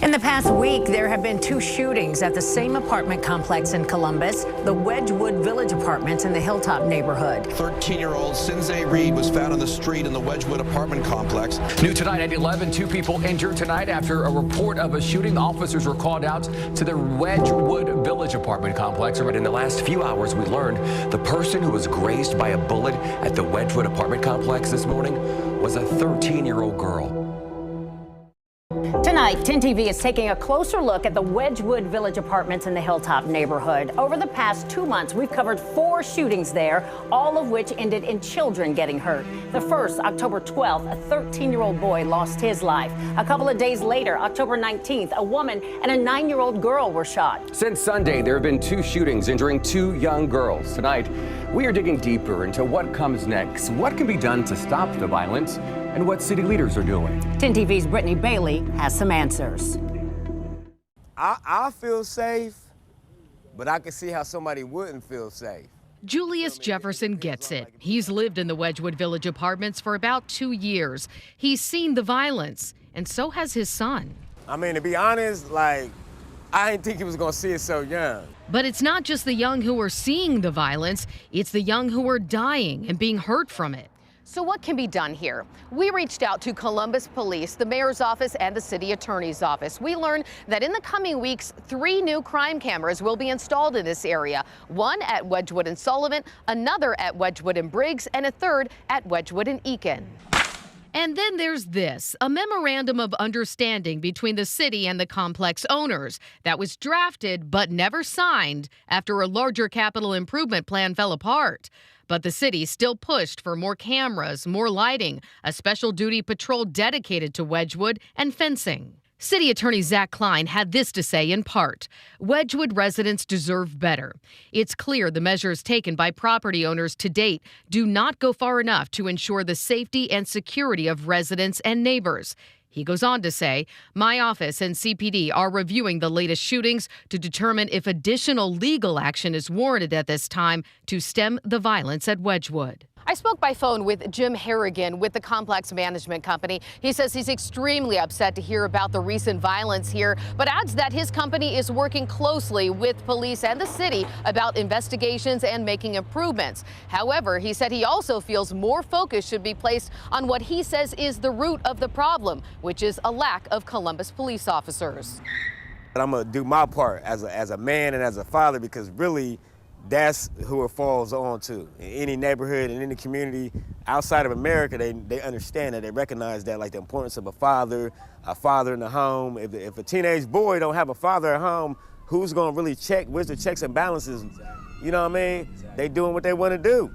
In the past week, there have been 2 shootings at the same apartment complex in Columbus, the Wedgewood Village Apartments in the Hilltop neighborhood. 13-year-old Sinzay Reed was found on the street in the Wedgewood apartment complex. New tonight at 11, 2 people injured tonight after a report of a shooting. Officers were called out to the Wedgewood Village Apartment complex. But in the last few hours, we learned the person who was grazed by a bullet at the Wedgewood apartment complex this morning was a 13-year-old girl. Tonight, 10 TV is taking a closer look at the Wedgewood Village Apartments in the Hilltop neighborhood. Over the past 2 months, we've covered 4 shootings there, all of which ended in children getting hurt. The first, October 12th, a 13-year-old boy lost his life. A couple of days later, October 19th, a woman and a 9-year-old girl were shot. Since Sunday, there have been 2 shootings injuring 2 young girls. Tonight, we are digging deeper into what comes next, what can be done to stop the violence, and what city leaders are doing. 10 TV's Brittany Bailey has some answers. I feel safe, but I can see how somebody wouldn't feel safe. Julius Jefferson gets it. He's lived in the Wedgewood Village Apartments for about 2 years. He's seen the violence, and so has his son. I mean, to be honest, I didn't think he was gonna see it so young. But it's not just the young who are seeing the violence, it's the young who are dying and being hurt from it. So what can be done here? We reached out to Columbus Police, the mayor's office, and the city attorney's office. We learned that in the coming weeks, 3 new crime cameras will be installed in this area. One at Wedgewood and Sullivan, another at Wedgewood and Briggs, and a third at Wedgewood and Eakin. And then there's this, a memorandum of understanding between the city and the complex owners that was drafted but never signed after a larger capital improvement plan fell apart. But the city still pushed for more cameras, more lighting, a special duty patrol dedicated to Wedgewood, and fencing. City Attorney Zach Klein had this to say in part: Wedgewood residents deserve better. It's clear the measures taken by property owners to date do not go far enough to ensure the safety and security of residents and neighbors. He goes on to say, my office and CPD are reviewing the latest shootings to determine if additional legal action is warranted at this time to stem the violence at Wedgewood. I spoke by phone with Jim Harrigan with the Complex Management Company. He says he's extremely upset to hear about the recent violence here, but adds that his company is working closely with police and the city about investigations and making improvements. However, he said he also feels more focus should be placed on what he says is the root of the problem, which is a lack of Columbus police officers. But I'm gonna do my part as a man and as a father, because really, that's who it falls on to. In any neighborhood, in any community outside of America, they understand that, they recognize that, the importance of a father in the home. If a teenage boy don't have a father at home, who's gonna really check? Where's the checks and balances? You know what I mean? They doing what they want to do.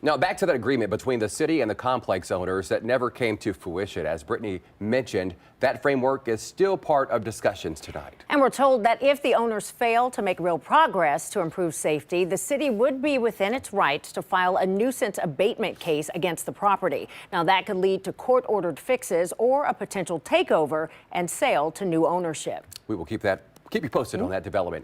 Now, back to that agreement between the city and the complex owners that never came to fruition. As Brittany mentioned, that framework is still part of discussions tonight. And we're told that if the owners fail to make real progress to improve safety, the city would be within its rights to file a nuisance abatement case against the property. Now, that could lead to court-ordered fixes or a potential takeover and sale to new ownership. We will keep you posted on that development.